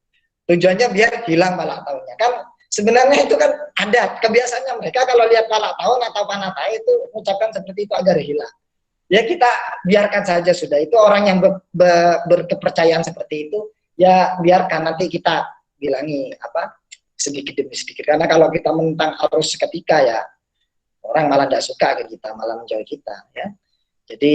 Tujuannya biar hilang palak tahunnya. Kan sebenarnya itu kan ada kebiasaannya mereka kalau lihat palak tahun atau panata itu mengucapkan seperti itu agar hilang. Ya kita biarkan saja sudah, itu orang yang berkepercayaan seperti itu, ya biarkan, nanti kita bilangi apa sedikit demi sedikit. Karena kalau kita menentang arus seketika ya orang malah tidak suka ke kita, malah menjauhi kita ya. Jadi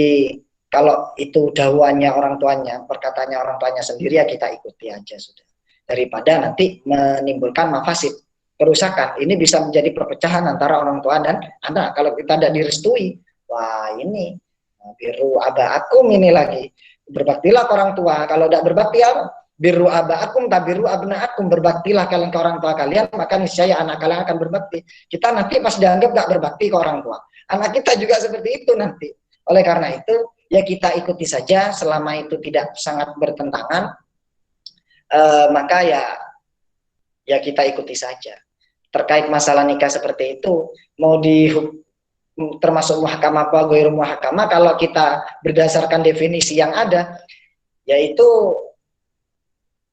kalau itu dakwanya orang tuanya, perkataannya orang tuanya sendiri, ya kita ikuti aja sudah. Daripada nanti menimbulkan mafasid, kerusakan. Ini bisa menjadi perpecahan antara orang tua dan anak. Kalau kita tidak direstui, wah ini biru abaakum ini lagi. Berbaktilah ke orang tua. Kalau tidak berbakti, biru abaakum tabiru abnaakum, berbaktilah kalian ke orang tua kalian, maka niscaya anak kalian akan berbakti. Kita nanti pas dianggap tidak berbakti ke orang tua, anak kita juga seperti itu nanti. Oleh karena itu ya kita ikuti saja selama itu tidak sangat bertentangan, maka ya kita ikuti saja. Terkait masalah nikah seperti itu, mau termasuk muhkamah apa ghairu muhkamah, kalau kita berdasarkan definisi yang ada, yaitu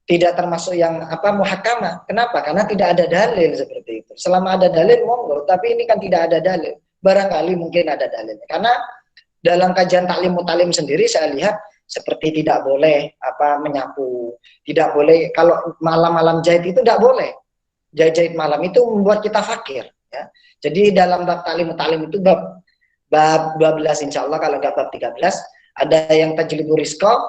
tidak termasuk yang muhkamah. Kenapa? Karena tidak ada dalil seperti itu. Selama ada dalil monggo, tapi ini kan tidak ada dalil. Barangkali mungkin ada dalil. Karena dalam kajian taklim mutalim sendiri saya lihat seperti tidak boleh menyapu, tidak boleh kalau malam-malam jahit itu tidak boleh. Jahit-jahit malam itu membuat kita fakir. Ya. Jadi dalam bab ta'lim itu bab 12 insya Allah, kalau nggak bab 13, ada yang tajlibu rizqa,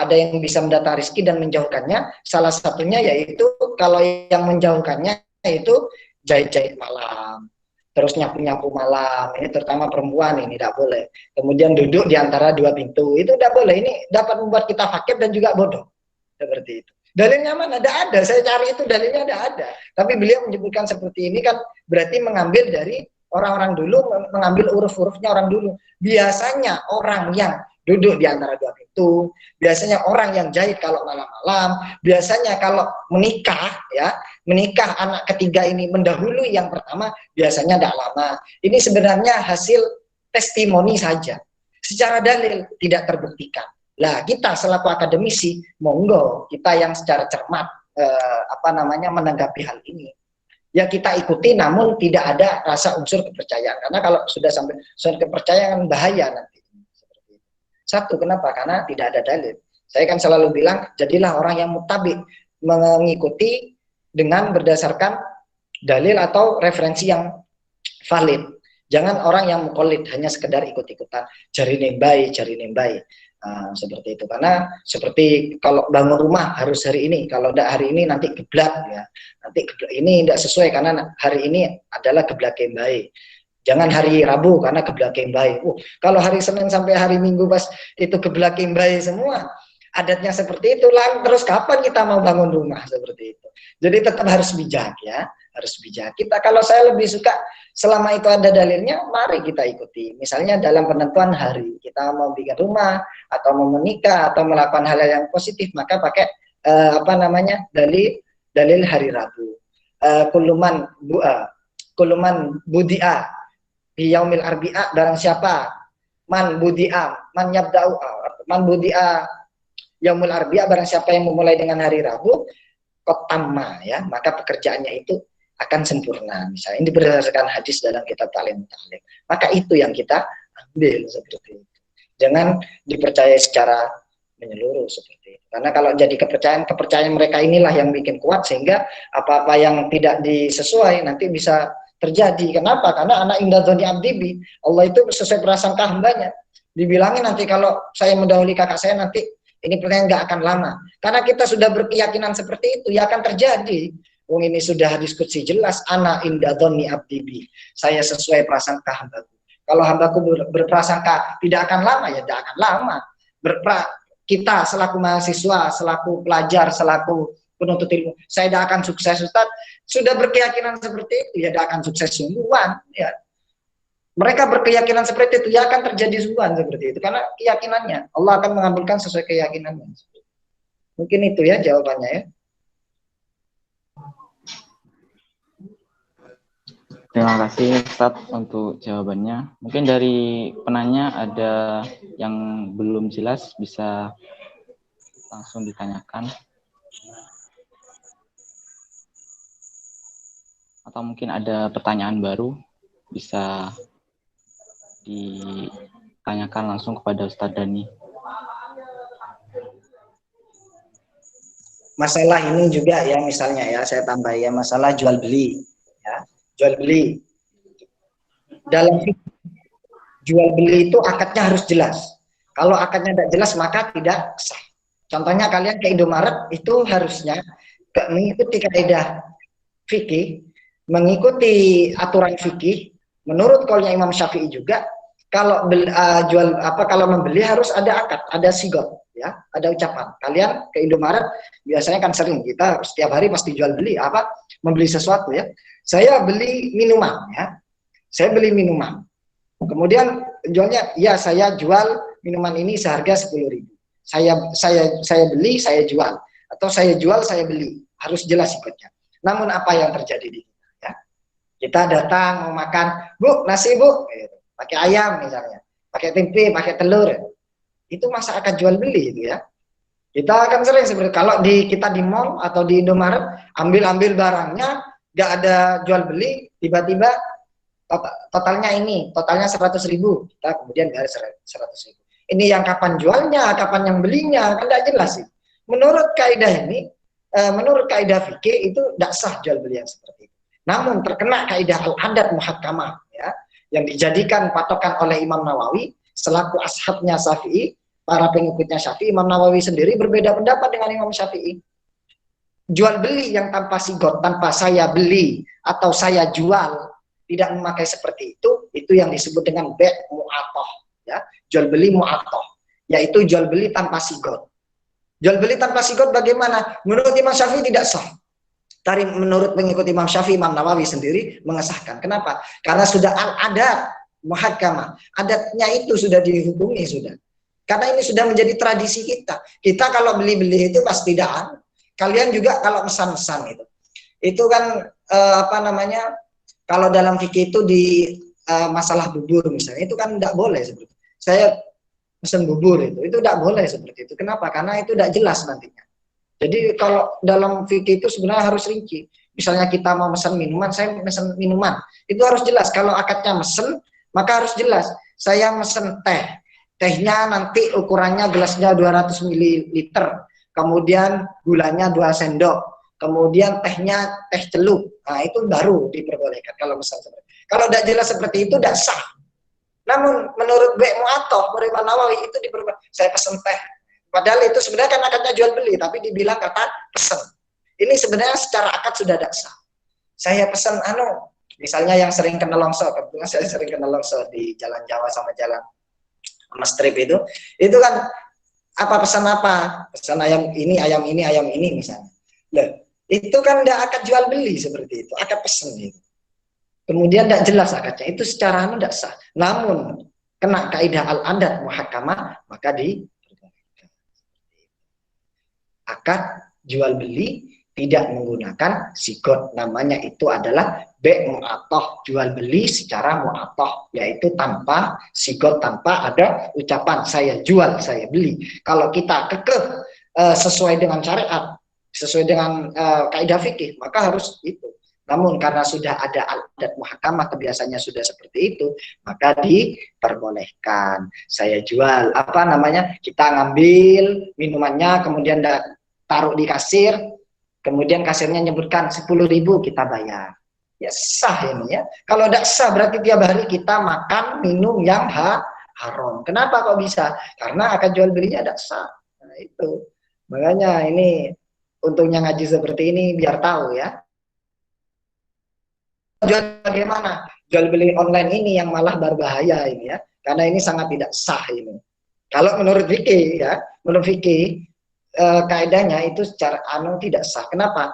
ada yang bisa mendatang rezeki dan menjauhkannya. Salah satunya yaitu kalau yang menjauhkannya itu jahit-jahit malam, terus nyapu-nyapu malam, ini terutama perempuan, ini tidak boleh. Kemudian duduk di antara dua pintu, itu tidak boleh. Ini dapat membuat kita fakir dan juga bodoh, seperti itu. Dalilnya mana? Ada, saya cari itu dalilnya ada. Tapi beliau menyebutkan seperti ini kan berarti mengambil dari orang-orang dulu, mengambil uruf-urufnya orang dulu. Biasanya orang yang duduk di antara dua pintu, biasanya orang yang jahit kalau malam-malam, biasanya kalau menikah, ya, menikah anak ketiga ini mendahului yang pertama, biasanya tidak lama. Ini sebenarnya hasil testimoni saja. Secara dalil tidak terbuktikan. Lah kita selaku akademisi, monggo kita yang secara cermat menanggapi hal ini. Ya kita ikuti, namun tidak ada rasa unsur kepercayaan. Karena kalau sudah sampai unsur kepercayaan bahaya nanti. Satu, kenapa? Karena tidak ada dalil. Saya kan selalu bilang, jadilah orang yang mutabi, mengikuti dengan berdasarkan dalil atau referensi yang valid. Jangan orang yang muqallid, hanya sekedar ikut-ikutan, jari nembai. Seperti itu. Karena seperti kalau bangun rumah harus hari ini, kalau tidak hari ini nanti geblak, ya. Nanti geblak ini tidak sesuai karena hari ini adalah geblak yang baik. Jangan hari Rabu karena geblak yang baik. Kalau hari Senin sampai hari Minggu pas itu geblak yang baik semua, adatnya seperti itu lah. Terus kapan kita mau bangun rumah seperti itu? Jadi tetap harus bijak, ya, harus bijak. Kita, kalau saya lebih suka selama itu ada dalilnya, mari kita ikuti. Misalnya dalam penentuan hari, kita mau bikin rumah atau mau menikah atau melakukan hal yang positif, maka pakai dalil hari Rabu. Kuluman budi'a di yaumil arbi'a, barang siapa man budi'a yaumil arbi'a, barang siapa yang memulai dengan hari Rabu, kotamma, ya, maka pekerjaannya itu akan sempurna. Misalnya ini berdasarkan hadis dalam kitab Ta'lim. Maka itu yang kita ambil seperti itu. Jangan dipercaya secara menyeluruh seperti itu. Karena kalau jadi kepercayaan mereka inilah yang bikin kuat, sehingga apa-apa yang tidak disesuai nanti bisa terjadi. Kenapa? Karena anak indah dzoni abdibi, Allah itu sesuai prasangka hambanya. Dibilangin nanti kalau saya mendahului kakak saya, nanti ini pertanyaan nggak akan lama. Karena kita sudah berkeyakinan seperti itu, ya akan terjadi. Ini sudah diskusi jelas, ana inda dzonni abdi, saya sesuai prasangka hambaku. Kalau hambaku berprasangka tidak akan lama, ya tidak akan lama. Kita selaku mahasiswa, selaku pelajar, selaku penuntut ilmu, saya tidak akan sukses, Ustaz. Sudah berkeyakinan seperti itu, ya tidak akan sukses sungguhan. Ya. Mereka berkeyakinan seperti itu, ya akan terjadi sungguhan seperti itu. Karena keyakinannya, Allah akan mengabulkan sesuai keyakinannya. Mungkin itu ya jawabannya, ya. Terima kasih Ustadz untuk jawabannya. Mungkin dari penanya ada yang belum jelas, bisa langsung ditanyakan. Atau mungkin ada pertanyaan baru, bisa ditanyakan langsung kepada Ustadz Dhani. Masalah ini juga ya, misalnya ya, saya tambah ya, masalah jual beli, ya, jual beli. Dalam jual beli itu akadnya harus jelas. Kalau akadnya tidak jelas maka tidak sah. Contohnya kalian ke Indomaret itu harusnya mengikuti kaidah fikih, mengikuti aturan fikih. Menurut kaulnya Imam Syafi'i juga, kalau kalau membeli harus ada akad, ada sigot. Ya, ada ucapan. Kalian ke Indomaret biasanya kan sering, kita setiap hari pasti jual beli membeli sesuatu, ya. Saya beli minuman, ya. Saya beli minuman. Kemudian jualnya, ya saya jual minuman ini seharga 10.000. Saya beli, saya jual, atau saya jual, saya beli. Harus jelas ikutnya. Namun apa yang terjadi di kita, ya? Kita datang mau makan, Bu, nasi Bu, pakai ayam misalnya, pakai tempe, pakai telur. Itu masa akan jual beli itu, ya. Kita akan sering seperti kalau kita di mall atau di Indomaret ambil barangnya, nggak ada jual beli, tiba-tiba totalnya 100.000, kita kemudian bayar 100.000. Ini yang kapan jualnya, kapan yang belinya, kan tidak jelas sih. Menurut kaidah ini, menurut kaidah fikih itu tidak sah jual beli yang seperti itu. namun terkena kaidah al-adat muhakkamah ya, yang dijadikan patokan oleh Imam Nawawi selaku ashabnya Syafi'i, para pengikutnya Syafi'i. Imam Nawawi sendiri berbeda pendapat dengan Imam Syafi'i. Jual beli yang tanpa sigot, tanpa saya beli atau saya jual, tidak memakai seperti itu yang disebut dengan be' mu'atoh ya, jual beli mu'atoh, yaitu jual beli tanpa sigot. Jual beli tanpa sigot bagaimana? Menurut Imam Syafi'i tidak sah. Tapi menurut pengikut Imam Syafi'i, Imam Nawawi sendiri mengesahkan. Kenapa? Karena sudah al-adat muhakkamah, adatnya itu sudah dihukumi sudah. Karena ini sudah menjadi tradisi kita. Kita kalau beli-beli itu pasti tidak. Kalian juga kalau pesan-pesan itu kan kalau dalam fikih itu di masalah bubur misalnya, itu kan tidak boleh seperti itu. Saya pesan bubur itu tidak boleh seperti itu. Kenapa? Karena itu tidak jelas nantinya. Jadi kalau dalam fikih itu sebenarnya harus rinci. Misalnya kita mau pesan minuman, saya pesan minuman, itu harus jelas. Kalau akadnya mesen, maka harus jelas. Saya mesen tehnya nanti ukurannya gelasnya 200 ml, kemudian gulanya 2 sendok, kemudian tehnya teh celup. Nah, itu baru diperbolehkan kalau pesan seperti itu. Kalau tidak jelas seperti itu, tidak sah. Namun menurut be' mu'atoh, menurut Imam Nawawi itu diperbolehkan. Saya pesan teh. Padahal itu sebenarnya kan akadnya jual beli, tapi dibilang kata pesan. Ini sebenarnya secara akad sudah tidak sah. Saya pesan misalnya yang sering kena longsor, kebetulan saya sering kena longsor di Jalan Jawa sama Jalan Mas Trip itu kan apa pesan apa? Pesan ayam ini misalnya. Loh, itu kan tidak akad jual beli seperti itu, akad pesan itu. Kemudian tidak jelas akadnya, itu secara tidak sah. Namun kena kaidah al-adat muhakkamah, maka akad jual beli tidak menggunakan sigot, namanya itu adalah be' mu'atoh, jual beli secara mu'atoh, yaitu tanpa sigot, tanpa ada ucapan saya jual, saya beli. Kalau kita kekeh sesuai dengan syariat, sesuai dengan kaidah fikih, maka harus itu. Namun karena sudah ada adat muhakkamah, kebiasaannya sudah seperti itu, maka diperbolehkan. Saya jual, kita ngambil minumannya, kemudian taruh di kasir, kemudian kasirnya nyebutkan 10.000 kita bayar. Ya sah ini ya. Kalau tidak sah berarti tiap hari kita makan minum yang haram. Kenapa kok bisa? Karena akad jual belinya tidak sah. Nah, itu. Makanya ini untungnya ngaji seperti ini biar tahu ya. Jual bagaimana? Jual beli online ini yang malah berbahaya ini ya. Karena ini sangat tidak sah ini. Kalau menurut fikih ya, menurut fikih kaidahnya itu secara tidak sah. Kenapa?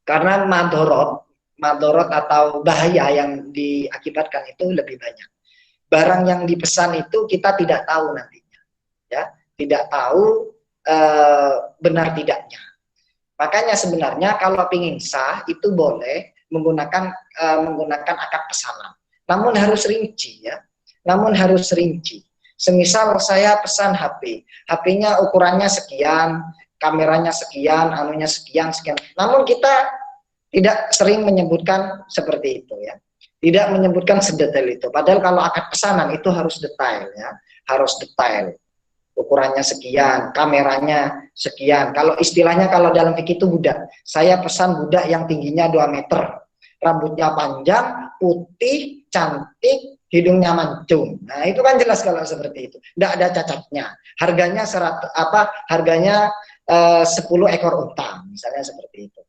Karena madorot atau bahaya yang diakibatkan itu lebih banyak. Barang yang dipesan itu kita tidak tahu nantinya, ya, tidak tahu benar tidaknya. Makanya sebenarnya kalau ingin sah itu boleh menggunakan akad pesanan. Namun harus rinci ya. Namun harus rinci. Semisal saya pesan HP, HP-nya ukurannya sekian, kameranya sekian, anunya sekian. Namun kita tidak sering menyebutkan seperti itu ya. Tidak menyebutkan sedetail itu. Padahal kalau akad pesanan itu harus detail ya, harus detail. Ukurannya sekian, kameranya sekian. Kalau istilahnya kalau dalam fikih itu budak. Saya pesan budak yang tingginya 2 meter. Rambutnya panjang, putih, cantik, hidungnya mancung. Nah, itu kan jelas kalau seperti itu. Tidak ada cacatnya. Harganya 10 ekor unta, misalnya seperti itu.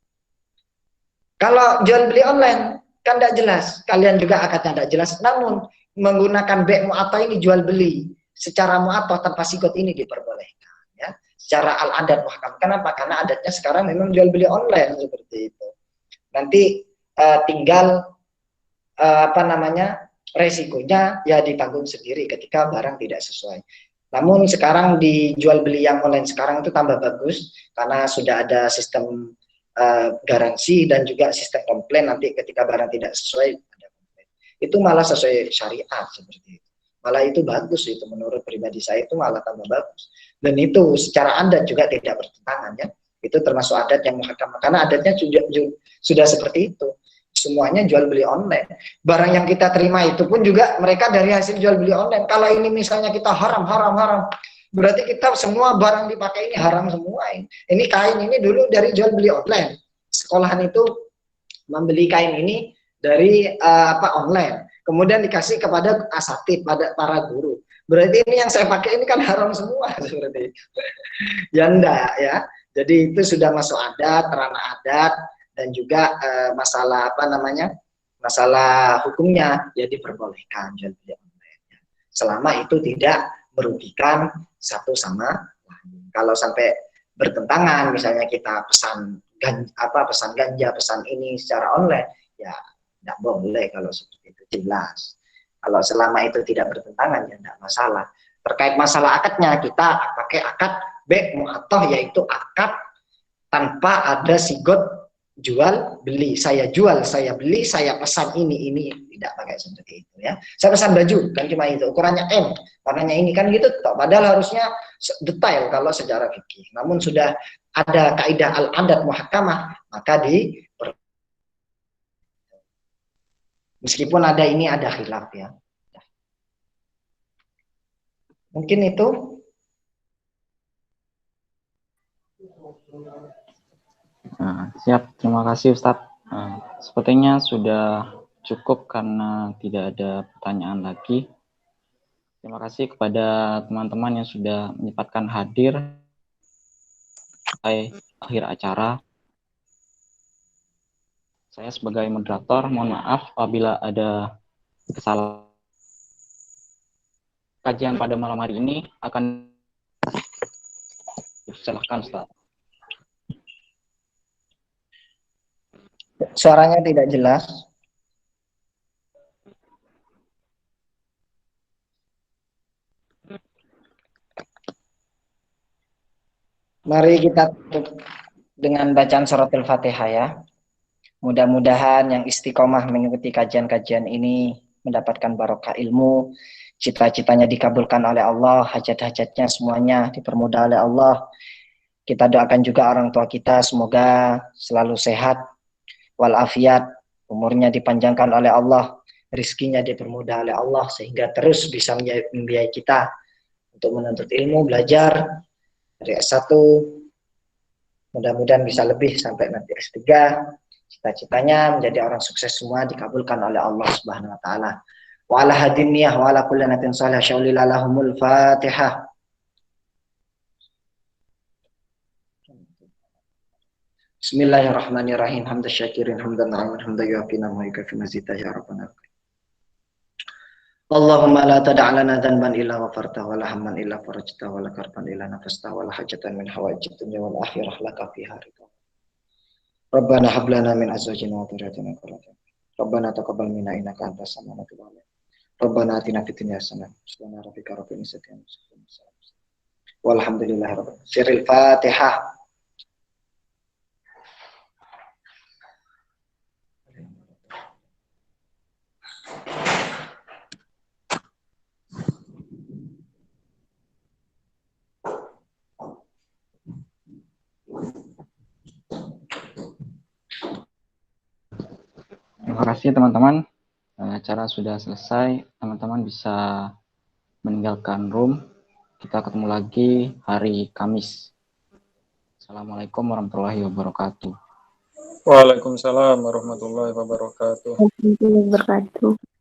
Kalau jual beli online kan tidak jelas. Kalian juga akadnya tidak jelas. Namun menggunakan be' mu'atoh ini jual beli secara mu'atoh tanpa sigot ini diperbolehkan ya. Secara al-adat muhakam. Kenapa? Karena adatnya sekarang memang jual beli online seperti itu. Nanti tinggal resikonya ya ditanggung sendiri ketika barang tidak sesuai. Namun sekarang dijual beli yang online sekarang itu tambah bagus karena sudah ada sistem garansi dan juga sistem komplain, nanti ketika barang tidak sesuai ada komplain. Itu malah sesuai syariat seperti itu. Malah itu bagus, itu menurut pribadi saya itu malah tambah bagus. Dan itu secara adat juga tidak bertentangan ya. Itu termasuk adat yang muhakkamah karena adatnya sudah seperti itu. Semuanya jual beli online. Barang yang kita terima itu pun juga mereka dari hasil jual beli online. Kalau ini misalnya kita haram, berarti kita semua barang dipakai ini haram semua. Ini kain ini dulu dari jual beli online. Sekolahan itu membeli kain ini dari online, kemudian dikasih kepada asatid, pada para guru. Berarti ini yang saya pakai ini kan haram semua seperti itu. Ya enggak ya. Jadi itu sudah masuk adat, ranah adat, dan juga masalah masalah hukumnya ya diperbolehkan jual beli online. Selama itu tidak merugikan satu sama lain. Kalau sampai bertentangan, misalnya kita pesan ganja, pesan ini secara online, ya tidak boleh kalau seperti itu, jelas. Kalau selama itu tidak bertentangan ya tidak masalah. Terkait masalah akadnya, kita pakai akad mu'attah, yaitu akad tanpa ada sigot jual beli. Saya jual, saya beli, saya pesan ini tidak pakai seperti itu ya. Saya pesan baju kan cuma itu, ukurannya M, warnanya ini kan gitu. Padahal harusnya detail kalau secara fikih. Namun sudah ada kaidah al-adat muhakkamah, maka meskipun ada khilaf ya. Mungkin itu. Nah, siap, terima kasih Ustadz. Sepertinya sudah cukup karena tidak ada pertanyaan lagi. Terima kasih kepada teman-teman yang sudah menyempatkan hadir sampai akhir acara. Saya sebagai moderator, mohon maaf apabila ada kesalahan. Kajian pada malam hari ini akan silahkan Ustaz. Suaranya tidak jelas. Mari kita tutup dengan bacaan suratul Fatihah ya. Mudah-mudahan yang istiqomah mengikuti kajian-kajian ini mendapatkan barokah ilmu, cita-citanya dikabulkan oleh Allah, hajat-hajatnya semuanya dipermudah oleh Allah. Kita doakan juga orang tua kita semoga selalu sehat walafiat, umurnya dipanjangkan oleh Allah, rizkinya dipermudah oleh Allah sehingga terus bisa membiayai kita untuk menuntut ilmu, belajar dari S1, mudah-mudahan bisa lebih sampai nanti S3. Cita-citanya menjadi orang sukses semua dikabulkan oleh Allah Subhanahu wa taala. Wa ala hadiniyah wa ala kulli natin salih syaulilah lahumul Fatihah. Bismillahirrahmanirrahim. Hamdan syakirin, hamdan na'iman, hamdan yuafina wa yukafi mazida ya rabbana. Allahumma la tada' lana dhanban illa ghafarta wa la hamman illa farajta wa la karban illa nafasta wa la hajatan min hawaijid dunya wal akhirah laka fiha ridha. Rabbana hab lana min azwajina wa dhurriyyatina qurrata a'yun. Rabbana taqabbal minna innaka antas samiul 'alim. Rabbana atina fid dunya hasanah wa qina adzaban rabbika rabbil izzati amma yasifun. Walhamdulillahi rabbil alamin. Sirril Fatihah. Terima kasih teman-teman. Acara sudah selesai. Teman-teman bisa meninggalkan room. Kita ketemu lagi hari Kamis. Assalamualaikum warahmatullahi wabarakatuh. Waalaikumsalam warahmatullahi wabarakatuh. Warahmatullahi wabarakatuh.